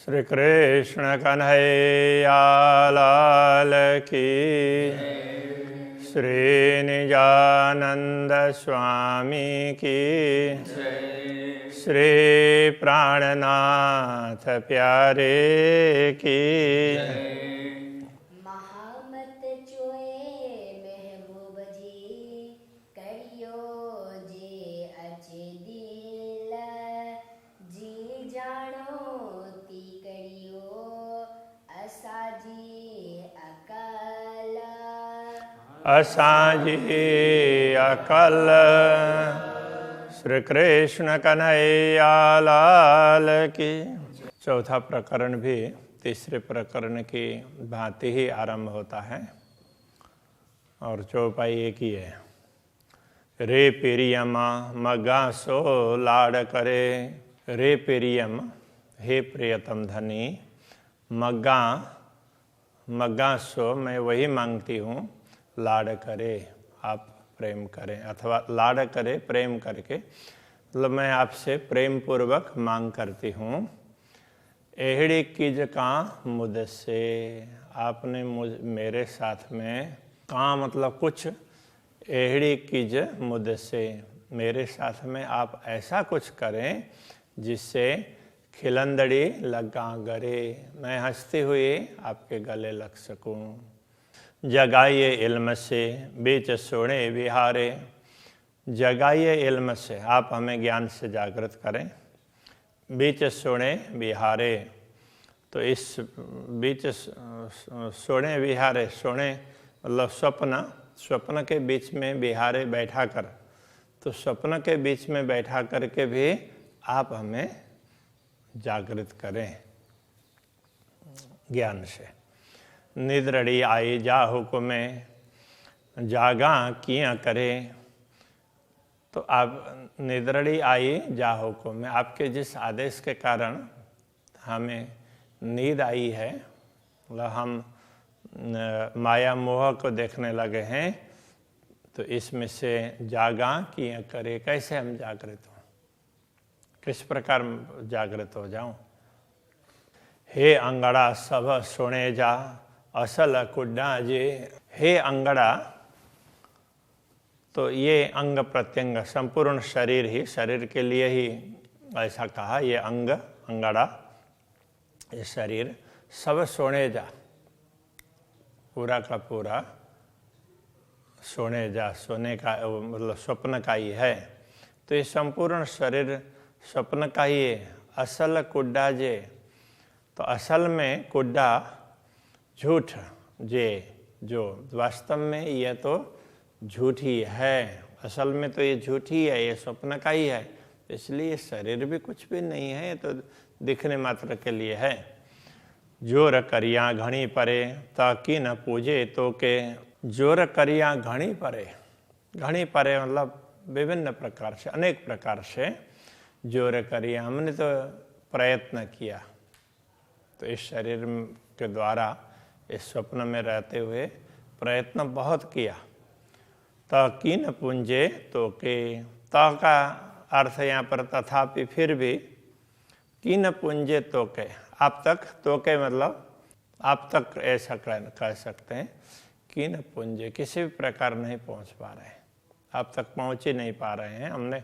श्री कृष्ण कन्हैया लाल की, श्री निजानंद स्वामी की, श्री प्राणनाथ प्यारे की। महामत चोए महबूब जी करियो जे अचे दिल जी जानो ती करियो असाजी अकल असांजी अकल। श्री कृष्ण कन्हैया लाल की। चौथा प्रकरण भी तीसरे प्रकरण की भांति ही आरंभ होता है और चौपाई एक ही है। रे प्रियम मगा सो लाड करे। रे प्रियम, हे प्रियतम धनी। मगा, मगा सो मैं वही मांगती हूँ, लाड करे आप प्रेम करें, अथवा लाड करे प्रेम करके, मतलब मैं आपसे प्रेम पूर्वक मांग करती हूँ। एहड़ी किज का मुझसे, आपने मेरे साथ में, का मतलब कुछ, एहड़ी किज मुझसे, मेरे साथ में आप ऐसा कुछ करें जिससे खिलंदड़ी लगा गरे, मैं हंसती हुई आपके गले लग सकूं। जगाइए इल्म से बीच सोने विहारे। जगाइए इल्म से, आप हमें ज्ञान से जागृत करें। बीच सोने विहारे, तो इस बीच सोने विहारे, सोने मतलब स्वप्न, स्वप्न के बीच में विहारे बैठा कर, तो स्वप्न के बीच में बैठा करके भी आप हमें जागृत करें ज्ञान से। निद्रड़ी आई जा हुक्मे, जागा किया करे। तो आप निद्रड़ी आई जा हुक्मे, आपके जिस आदेश के कारण हमें नींद आई है, मतलब हम माया मोह को देखने लगे हैं, तो इसमें से जागा किया करे, कैसे हम जागृत हों, किस प्रकार जागृत हो जाऊं। हे अंगड़ा सब सुने जा, असल कुड्डा जे। हे अंगड़ा, तो ये अंग प्रत्यंग संपूर्ण शरीर ही, शरीर के लिए ही ऐसा कहा, ये अंग अंगड़ा, ये शरीर सब सोने जा, पूरा का पूरा सोने जा, सोने का मतलब स्वप्न का ही है। तो ये संपूर्ण शरीर स्वप्न का ही है। असल कुड्डा जे, तो असल में कुड्डा झूठ, जे जो वास्तव में यह तो झूठ ही है, असल में तो ये झूठ ही है, ये स्वप्न का ही है, इसलिए शरीर भी कुछ भी नहीं है, ये तो दिखने मात्र के लिए है। जोर करिया घणी परे, ताकि न पूजे तो के। जोर करिया घणी परे, घणी परे मतलब विभिन्न प्रकार से, अनेक प्रकार से जोर करिया, हमने तो प्रयत्न किया, तो इस शरीर के द्वारा इस स्वप्न में रहते हुए प्रयत्न बहुत किया। ताकि न पूंजे तो के, ता का अर्थ यहाँ पर तथापि, फिर भी, कि न पूंजे तो के, आप तक, तो के मतलब आप तक ऐसा कह सकते हैं, कि न पूंजे, किसी भी प्रकार नहीं पहुँच पा रहे हैं, आप तक पहुँच ही नहीं पा रहे हैं। हमने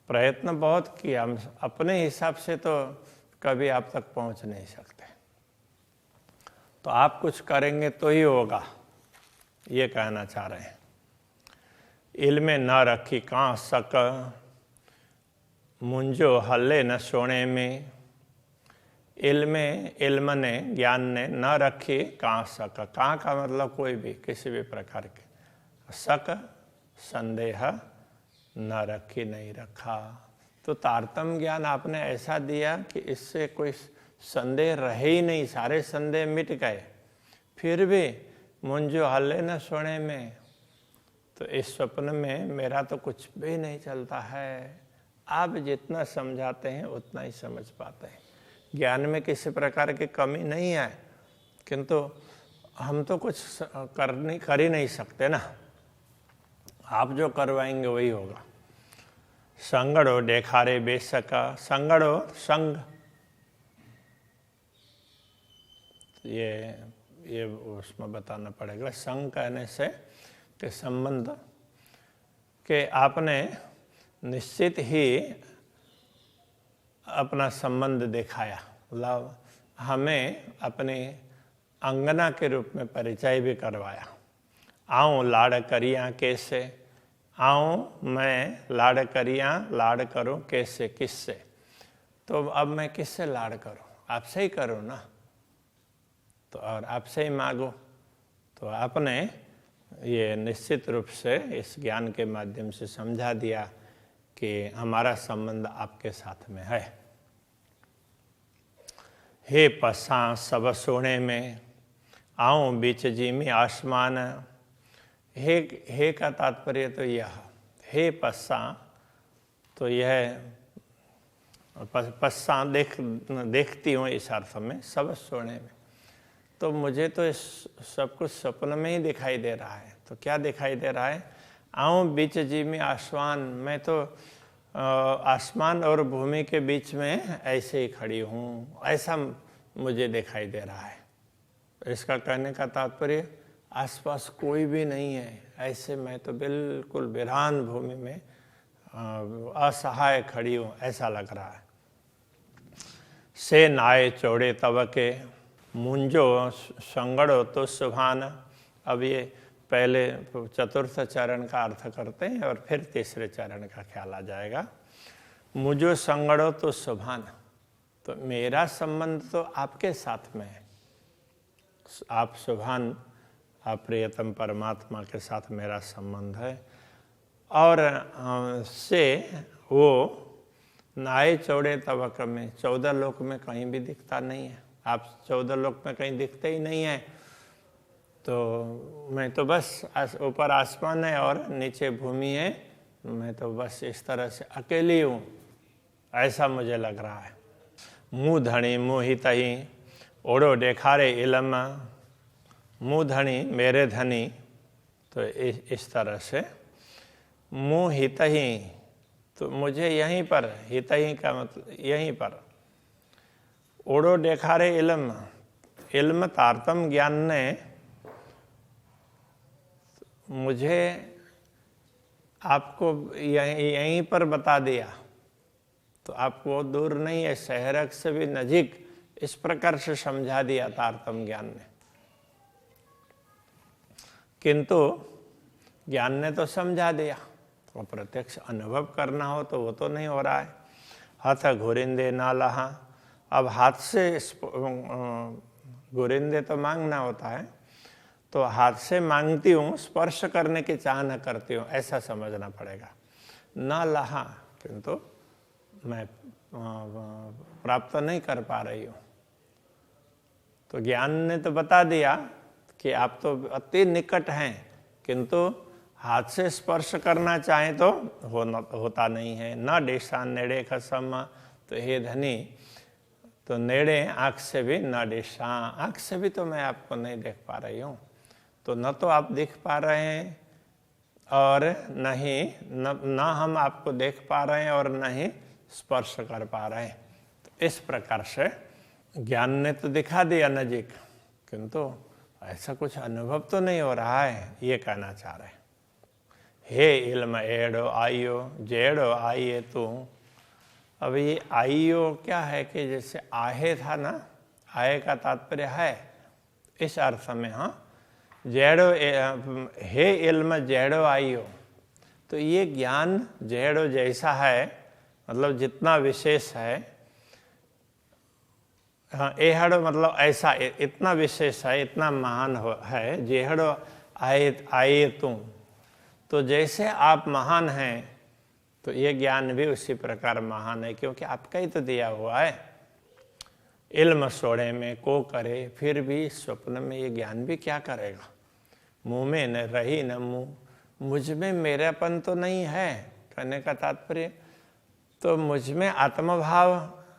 प्रयत्न बहुत किया, हम अपने हिसाब से तो कभी आप तक पहुँच नहीं सकते, तो आप कुछ करेंगे तो ही होगा, ये कहना चाह रहे हैं। इल्मे न रखी का सक, मुंजो हल्ले न सोने में। इल्मे, इल्म ने, ज्ञान ने, न रखी का सक, का मतलब कोई भी, किसी भी प्रकार के, सक संदेह, न रखी नहीं रखा, तो तारतम्य ज्ञान आपने ऐसा दिया कि इससे कोई संदेह रहे ही नहीं, सारे संदेह मिट गए। फिर भी मुंजो हल्ले न सोने में, तो इस स्वप्न में मेरा तो कुछ भी नहीं चलता है। आप जितना समझाते हैं उतना ही समझ पाते हैं, ज्ञान में किसी प्रकार की कमी नहीं है, किंतु हम तो कुछ कर ही नहीं सकते ना, आप जो करवाएंगे वही होगा। संगड़ो देखारे बेसका, संगड़ो संग, ये उसमें बताना पड़ेगा। संग कहने से कि संबंध, कि आपने निश्चित ही अपना संबंध दिखाया, मतलब हमें अपने अंगना के रूप में परिचय भी करवाया। आऊँ लाड़ करियाँ कैसे, आऊँ मैं लाड़ करियाँ, लाड़ करूँ कैसे, किससे। तो अब मैं किससे लाड़ करूँ? आपसे ही करूँ ना, तो और आपसे ही मांगो। तो आपने ये निश्चित रूप से इस ज्ञान के माध्यम से समझा दिया कि हमारा संबंध आपके साथ में है। हे पस्सा सब सोने में, आऊँ बीच जीमी आसमान। हे का तात्पर्य तो यह, हे पस्सा, तो यह पस्सा देखती हूँ इस अर्थ में, सब सोने में। तो मुझे तो इस सब कुछ स्वप्न में ही दिखाई दे रहा है। तो क्या दिखाई दे रहा है? आऊँ बीच जीमी आसमान, मैं तो आसमान और भूमि के बीच में ऐसे ही खड़ी हूँ, ऐसा मुझे दिखाई दे रहा है। इसका कहने का तात्पर्य आसपास कोई भी नहीं है, ऐसे मैं तो बिल्कुल वीरान भूमि में असहाय खड़ी हूँ, ऐसा लग रहा है। से नाये चौड़े तब के, मुंजो संगड़ो तो सुभान। अब ये पहले चतुर्थ चरण का अर्थ करते हैं और फिर तीसरे चरण का ख्याल आ जाएगा। मुझो संगड़ो तो सुभान, तो मेरा संबंध तो आपके साथ में है। आप सुभान, आप प्रियतम परमात्मा के साथ मेरा संबंध है। और से वो नाये चौड़े तबक में, 14 लोक में कहीं भी दिखता नहीं है। आप 14 लोक में कहीं दिखते ही नहीं है। तो मैं तो बस ऊपर आसमान है और नीचे भूमि है, मैं तो बस इस तरह से अकेली हूँ, ऐसा मुझे लग रहा है। मुँह धनी मोहित ही, ओढ़ो देखारे इलम। मुँह धनी मेरे धनी, तो इस तरह से मुँह हित ही, तो मुझे यहीं पर, हित ही का मतलब यहीं पर। ओढ़ो देखारे इल्म, इल्म तारतम ज्ञान ने मुझे आपको यहीं पर बता दिया। तो आपको दूर नहीं है, शहरक से भी नजीक, इस प्रकार से समझा दिया तारतम ज्ञान ने। किंतु ज्ञान ने तो समझा दिया, तो प्रत्यक्ष अनुभव करना हो तो वो तो नहीं हो रहा है। हाथ घुरिंदे ना लहा, अब हाथ से घुरिंदे तो मांगना होता है, तो हाथ से मांगती हूँ, स्पर्श करने की चाह न करती हूँ, ऐसा समझना पड़ेगा। ना लहा, किंतु मैं प्राप्त नहीं कर पा रही हूँ। तो ज्ञान ने तो बता दिया कि आप तो अति निकट हैं, किंतु हाथ से स्पर्श करना चाहें तो होता नहीं है। न डेशान नेड़े खसम, तो हे धनी, तो नेड़े आँख से भी, न डेशा, आँख से भी तो मैं आपको नहीं देख पा रही हूँ। तो न तो आप दिख पा रहे हैं और न हम आपको देख पा रहे हैं और न ही स्पर्श कर पा रहे हैं। तो इस प्रकार से ज्ञान ने तो दिखा दिया नजीक, किंतु ऐसा कुछ अनुभव तो नहीं हो रहा है, ये कहना चाह रहे हैं। हे इल्म एड़ो आइयो, जेड़ो आइए तू। अब ये आइयो क्या है कि जैसे आहे था ना, आए का तात्पर्य है, इस अर्थ में। हाँ, जेड़ो, हे इल्म जेड़ो आइयो, तो ये ज्ञान जेड़ो जैसा है, मतलब जितना विशेष है। हाँ, एहड़ो मतलब ऐसा, इतना विशेष है, इतना महान है। जेहड़ो आए तुम, तो जैसे आप महान हैं, तो ये ज्ञान भी उसी प्रकार महान है, क्योंकि आपका ही तो दिया हुआ है। इल्म सोड़े में को करे, फिर भी स्वप्न में ये ज्ञान भी क्या करेगा। मुँह में न रही न मुँह, मुझ में मेरापन तो नहीं है, कहने का तात्पर्य तो मुझ में आत्मभाव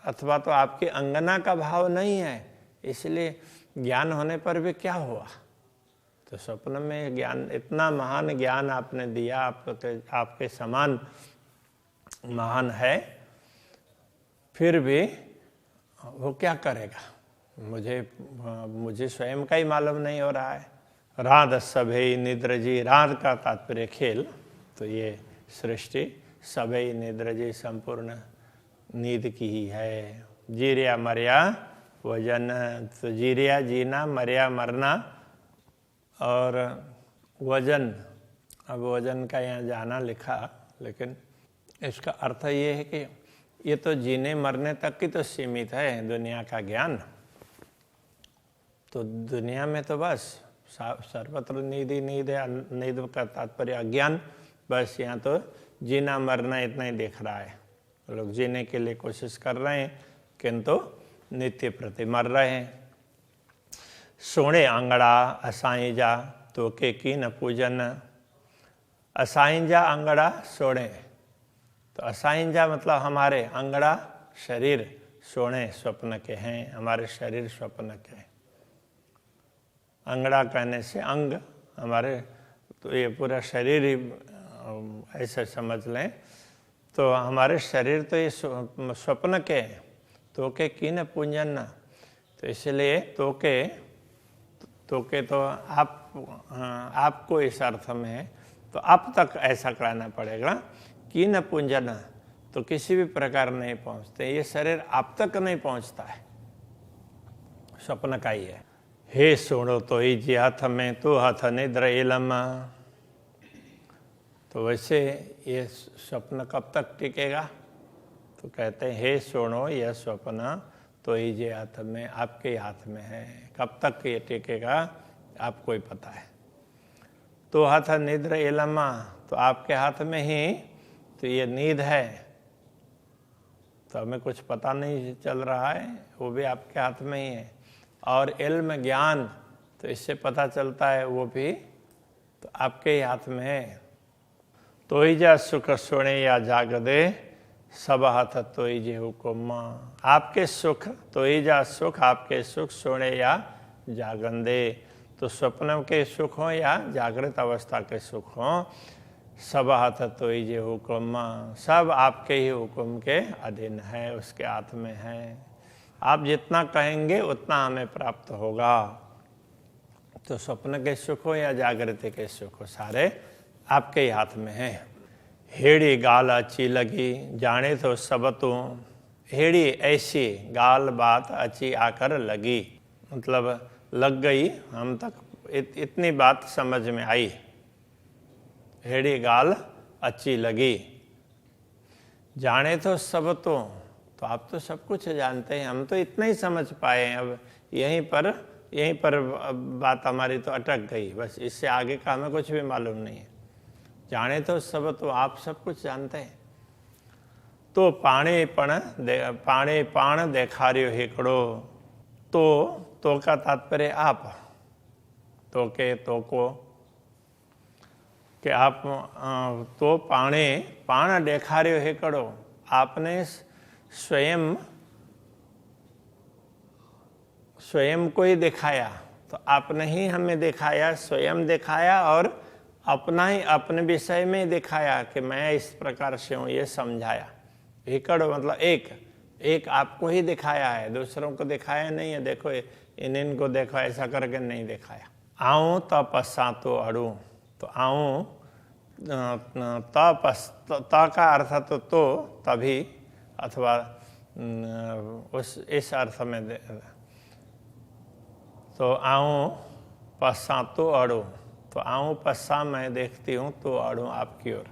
अथवा तो आपकी अंगना का भाव नहीं है, इसलिए ज्ञान होने पर भी क्या हुआ। तो स्वप्न में ज्ञान, इतना महान ज्ञान आपने दिया, आपके समान महान है, फिर भी वो क्या करेगा। मुझे स्वयं का ही मालूम नहीं हो रहा है। रात सभे निद्र जी, रात का तात्पर्य खेल, तो ये सृष्टि सभे निद्र जी संपूर्ण नींद की ही है। जीरिया मरिया वजन, तो जीरिया जीना, मरिया मरना, और वजन, अब वजन का यहाँ जाना लिखा, लेकिन इसका अर्थ ये है कि ये तो जीने मरने तक की तो सीमित है दुनिया का ज्ञान। तो दुनिया में तो बस सर्वत्र नींद ही नींद है। नींद का तात्पर्य अज्ञान, बस यहाँ तो जीना मरना इतना ही दिख रहा है। लोग जीने के लिए कोशिश कर रहे हैं किंतु नित्य प्रति मर रहे हैं। सोने आंगड़ा असाई जा तो के की न पूजन, असाई जा अंगड़ा सोने, तो असाई जा मतलब हमारे, अंगड़ा शरीर, सोने स्वप्न के हैं, हमारे शरीर स्वप्न के हैं। अंगड़ा कहने से अंग हमारे, तो ये पूरा शरीर ही ऐसे समझ लें, तो हमारे शरीर तो ये स्वप्न के हैं। तो के की न पूजन, तो इसलिए तो के तो आपको इस अर्थ में है, तो आप तक ऐसा कराना पड़ेगा। की न पूजन, तो किसी भी प्रकार नहीं पहुंचते, ये शरीर आप तक नहीं पहुंचता है, स्वप्न का ही है। हे सोणो तो ही जी हाथ में तो हाथ निद्र इलम, तो वैसे ये स्वप्न कब तक टिकेगा? तो कहते हैं हे सोणो, यह स्वप्न तो ही जी हाथ में, आपके हाथ में है। कब तक ये टिकेगा आपको ही पता है। तो हाथ निद्र इलमा, तो आपके हाथ में ही तो ये नींद है, तो हमें कुछ पता नहीं चल रहा है, वो भी आपके हाथ में ही है। और इल्म ज्ञान, तो इससे पता चलता है वो भी तो आपके ही हाथ में है। तो ही जा सुख सोने या जागदे, सब हाथ तो ही जे हुक्म, आपके सुख तो ही जा सुख, आपके सुख सोने या जागंदे, तो स्वप्न के सुख हो या जागृत अवस्था के सुख हो, सब हाथ तो ही जे हुक्म, सब आपके ही हुक्म के अधीन है, उसके हाथ में है। आप जितना कहेंगे उतना हमें प्राप्त होगा। तो स्वप्न के सुख हो या जागृति के सुख हो, सारे आपके ही हाथ में है। हेड़ी गाल अच्छी लगी, जाने तो सब तू, हेड़ी ऐसी गाल बात अच्छी आकर लगी, मतलब लग गई हम तक, इतनी बात समझ में आई। हेड़ी गाल अच्छी लगी, जाने तो सब तो आप तो सब कुछ जानते हैं, हम तो इतना ही समझ पाए हैं। अब यहीं पर बात हमारी तो अटक गई, बस इससे आगे का हमें कुछ भी मालूम नहीं है। जाने तो सब तो आप सब कुछ जानते हैं। तो पाणे पाण देखारियो हिकड़ो, तो का तात्पर्य आप, तो के तो को, कि आप तो पाण देखारियो हिकड़ो, आपने स्वयं को ही दिखाया, तो आपने ही हमें दिखाया, स्वयं दिखाया, और अपना ही अपने विषय में दिखाया कि मैं इस प्रकार से हूँ, ये समझाया। एकड़ मतलब एक आपको ही दिखाया है, दूसरों को दिखाया नहीं है। देखो इनको देखो, ऐसा करके नहीं दिखाया। आऊँ तपस्सा तो अड़ू, तो आऊँ त का अर्थ तो तभी, अथवा इस अर्थ में तो आऊँ पश्चा तो अड़ू, तो आऊँ पश्चा मैं देखती हूँ, तो अड़ू आपकी ओर।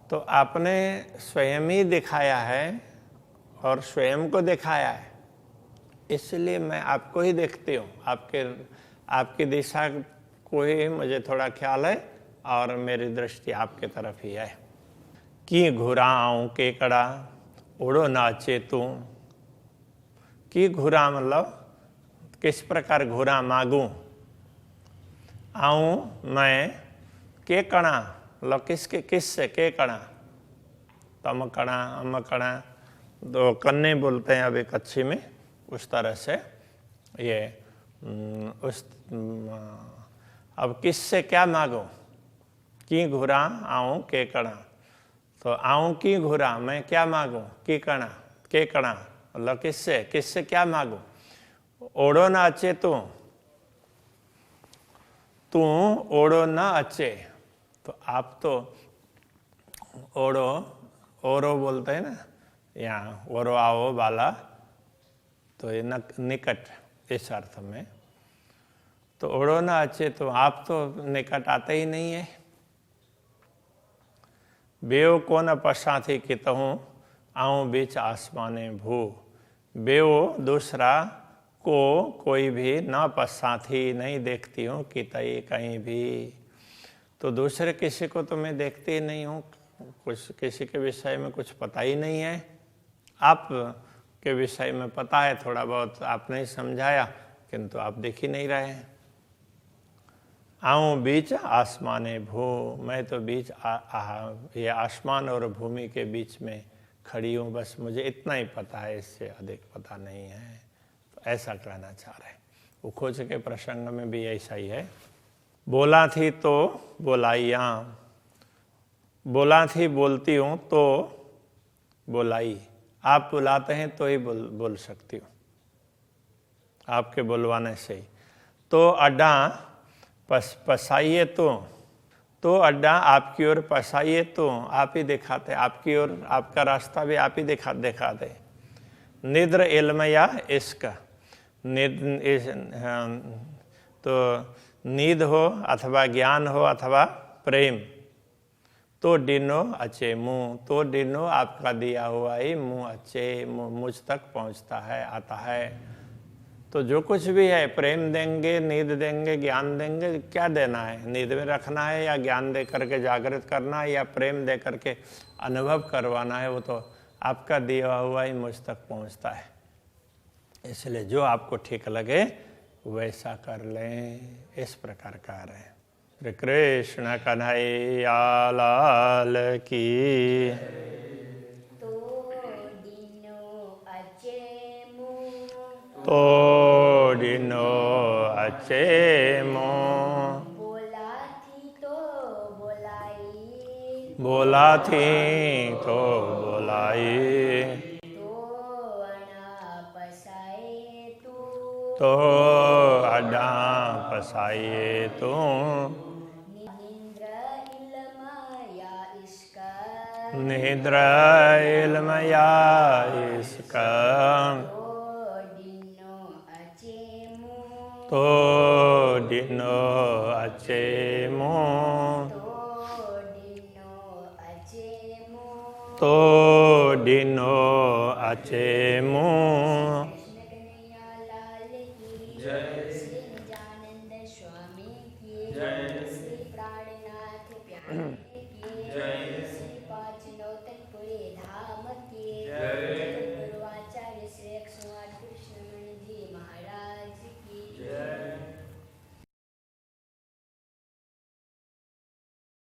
तो आपने स्वयं ही दिखाया है और स्वयं को दिखाया है, इसलिए मैं आपको ही देखती हूँ। आपकी दिशा को ही मुझे थोड़ा ख्याल है, और मेरी दृष्टि आपके तरफ ही है। की घुरा आऊँ केकड़ा, उड़ो नाचे तू, की घुरा मतलब किस प्रकार घुरा मांगू, आऊँ मैं, के कणा मतलब किससे, के कणा, तम कणा अम कणा, दो कन्ने बोलते हैं अभी कच्छी में, उस तरह से ये अब किससे क्या मांगो, की घुरा आऊँ के कणा, तो आऊँ की घुरा मैं क्या मांगू, की कणा के कणा मतलब किससे क्या मांगू, ओढ़ो ना अचे तू ओढ़ो ना अचे। तो आप तो ओरो बोलते हैं ना, यहाँ ओरो आओ वाला, तो ये निकट इस अर्थ में। तो ओढ़ो ना अचे, तो आप तो निकट आते ही नहीं है। बेओ को न पसाथी कितहूँ आऊँ बीच आसमाने भू। बेओ दूसरा को कोई भी ना पसाथी नहीं देखती हूँ कितई कहीं भी। तो दूसरे किसी को तो मैं देखती ही नहीं हूँ, कुछ किसी के विषय में कुछ पता ही नहीं है। आप के विषय में पता है थोड़ा बहुत, आपने समझाया, किंतु आप देख ही नहीं रहे हैं। आऊँ बीच आसमाने भू, मैं तो बीच ये आसमान और भूमि के बीच में खड़ी हूँ, बस मुझे इतना ही पता है, इससे अधिक पता नहीं है। तो ऐसा कहना चाह रहे हैं। उखोज के प्रसंग में भी ऐसा ही है। बोला थी तो बोलाइया, बोला थी बोलती हूँ तो बोलाई। आप बुलाते हैं तो ही बोल सकती हूँ, आपके बुलवाने से ही। तो अड्डा पसाइए तो अड्डा आपकी ओर पसाइए तो आप ही दिखाते, आपकी ओर आपका रास्ता भी आप ही दिखाते। निद्र इल्म या इश्क, तो नींद हो अथवा ज्ञान हो अथवा प्रेम, तो डिनो अचे मुँह, तो डिनो आपका दिया हुआ ही मुँह अचे मुझ तक पहुँचता है, आता है। तो जो कुछ भी है, प्रेम देंगे, नींद देंगे, ज्ञान देंगे, क्या देना है? नींद में रखना है या ज्ञान दे करके जागृत करना है या प्रेम दे करके अनुभव करवाना है, वो तो आपका दिया हुआ ही मुझ तक पहुँचता है। इसलिए जो आपको ठीक लगे वैसा कर लें, इस प्रकार का रहे। श्री कृष्ण कन्हैया लाल की। तो डिनो अचे मुँह, बोला थी तो बोलाई। तो अड्डा पसाइए तू, निद्र इल्म या इश्क, तो डिनो अचे मुँह, तो डिनो अचे मुँह।